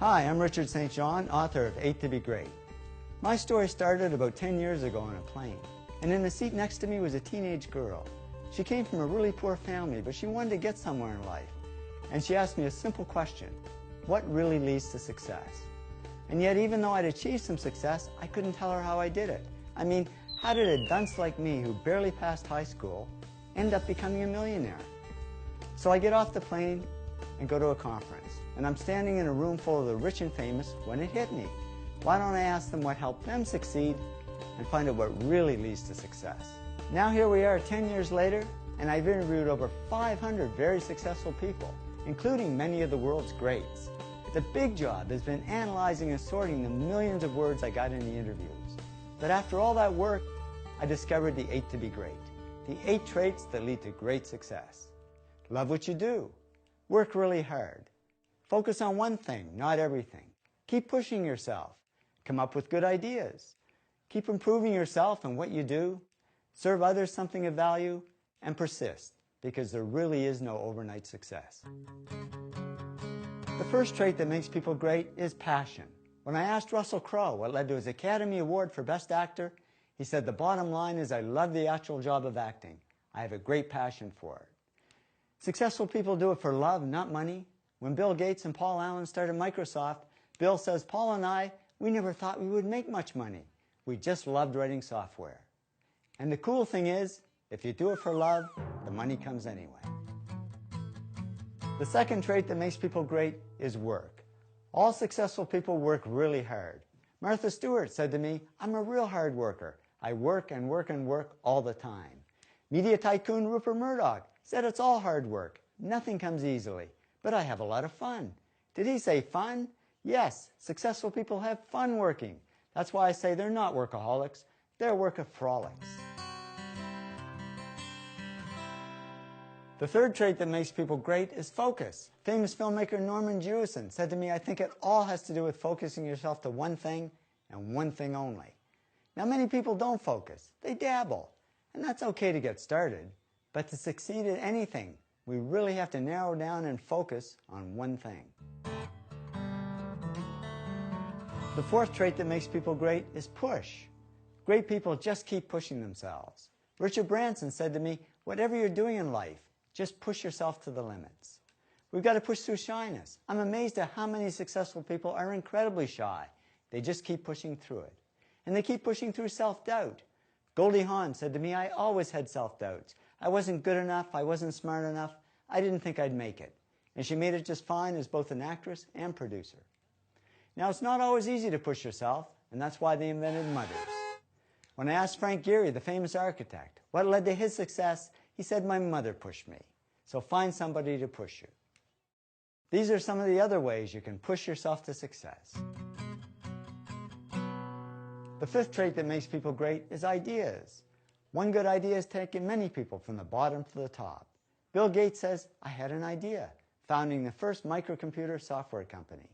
Hi, I'm Richard St. John, author of 8 to be Great. My story started about 10 years ago on a plane, and in the seat next to me was a teenage girl. She came from a really poor family, but she wanted to get somewhere in life. And she asked me a simple question: what really leads to success? And yet, even though I'd achieved some success, I couldn't tell her how I did it. I mean, how did a dunce like me, who barely passed high school, end up becoming a millionaire? So I get off the plane and go to a conference, and I'm standing in a room full of the rich and famous when it hit me. Why don't I ask them what helped them succeed and find out what really leads to success? Now here we are 10 years later, and I've interviewed over 500 very successful people, including many of the world's greats. The big job has been analyzing and sorting the millions of words I got in the interviews. But after all that work, I discovered the 8 to be great, the 8 traits that lead to great success. Love what you do. Work really hard. Focus on one thing, not everything. Keep pushing yourself. Come up with good ideas. Keep improving yourself and what you do. Serve others something of value, and persist, because there really is no overnight success. The first trait that makes people great is passion. When I asked Russell Crowe what led to his Academy Award for Best Actor, he said, "The bottom line is I love the actual job of acting. I have a great passion for it." Successful people do it for love, not money. When Bill Gates and Paul Allen started Microsoft, Bill says, "Paul and I, we never thought we would make much money. We just loved writing software." And the cool thing is, if you do it for love, the money comes anyway. The second trait that makes people great is work. All successful people work really hard. Martha Stewart said to me, "I'm a real hard worker. I work and work and work all the time." Media tycoon Rupert Murdoch said it's all hard work. Nothing comes easily, but I have a lot of fun. Did he say fun? Yes, successful people have fun working. That's why I say they're not workaholics, they're workaholics. The third trait that makes people great is focus. Famous filmmaker Norman Jewison said to me, "I think it all has to do with focusing yourself to one thing and one thing only." Now, many people don't focus. They dabble. And that's okay to get started. But to succeed at anything, we really have to narrow down and focus on one thing. The fourth trait that makes people great is push. Great people just keep pushing themselves. Richard Branson said to me, "Whatever you're doing in life, just push yourself to the limits." We've got to push through shyness. I'm amazed at how many successful people are incredibly shy. They just keep pushing through it. And they keep pushing through self-doubt. Goldie Hawn said to me, "I always had self-doubts. I wasn't good enough, I wasn't smart enough, I didn't think I'd make it." And she made it just fine as both an actress and producer. Now, it's not always easy to push yourself, and that's why they invented mudders. When I asked Frank Gehry, the famous architect, what led to his success, he said, "My mother pushed me." So find somebody to push you. These are some of the other ways you can push yourself to success. The fifth trait that makes people great is ideas. One good idea has taken many people from the bottom to the top. Bill Gates says, "I had an idea," founding the first microcomputer software company.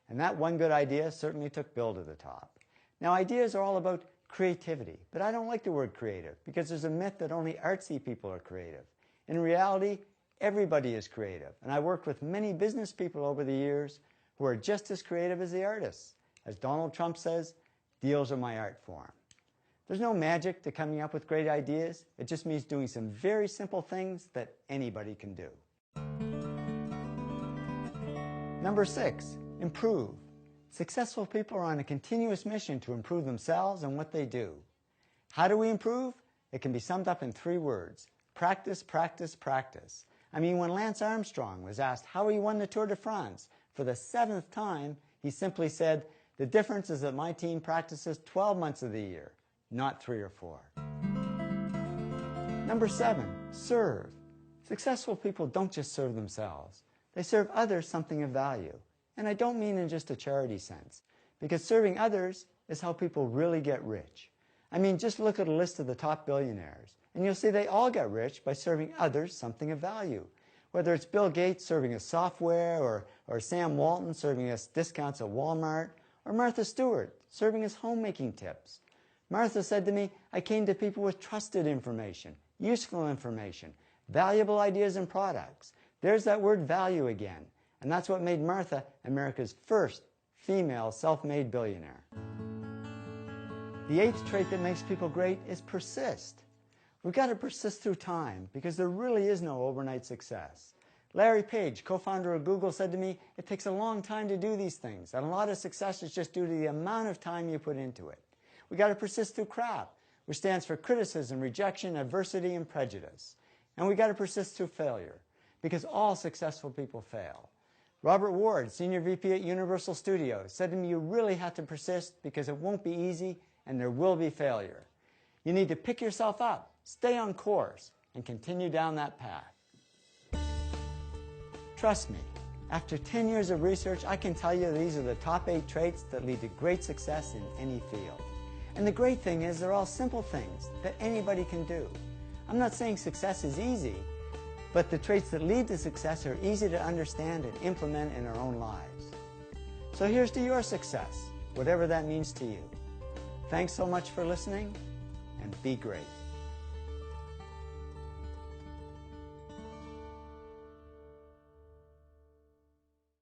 And that one good idea certainly took Bill to the top. Now, ideas are all about creativity, but I don't like the word creative because there's a myth that only artsy people are creative. In reality, everybody is creative, and I've worked with many business people over the years who are just as creative as the artists. As Donald Trump says, "Deals are my art form." There's no magic to coming up with great ideas. It just means doing some very simple things that anybody can do. Number 6, improve. Successful people are on a continuous mission to improve themselves and what they do. How do we improve? It can be summed up in 3 words: practice, practice, practice. I mean, when Lance Armstrong was asked how he won the Tour de France for the 7th time, he simply said, "The difference is that my team practices 12 months of the year, not 3 or 4. Number 7, serve. Successful people don't just serve themselves. They serve others something of value. And I don't mean in just a charity sense, because serving others is how people really get rich. I mean, just look at a list of the top billionaires, and you'll see they all got rich by serving others something of value. Whether it's Bill Gates serving us software, or Sam Walton serving us discounts at Walmart, or Martha Stewart serving us homemaking tips. Martha said to me, "I came to people with trusted information, useful information, valuable ideas and products." There's that word value again. And that's what made Martha America's first female self-made billionaire. The 8th trait that makes people great is persist. We've got to persist through time because there really is no overnight success. Larry Page, co-founder of Google, said to me, it takes a long time to do these things, and a lot of success is just due to the amount of time you put into it. We've got to persist through CRAP, which stands for criticism, rejection, adversity, and prejudice. And we've got to persist through failure because all successful people fail. Robert Ward, Senior VP at Universal Studios, said to me, you really have to persist because it won't be easy and there will be failure. You need to pick yourself up, stay on course, and continue down that path. Trust me, after 10 years of research, I can tell you these are the top 8 traits that lead to great success in any field. And the great thing is they're all simple things that anybody can do. I'm not saying success is easy, but the traits that lead to success are easy to understand and implement in our own lives. So here's to your success, whatever that means to you. Thanks so much for listening, and be great.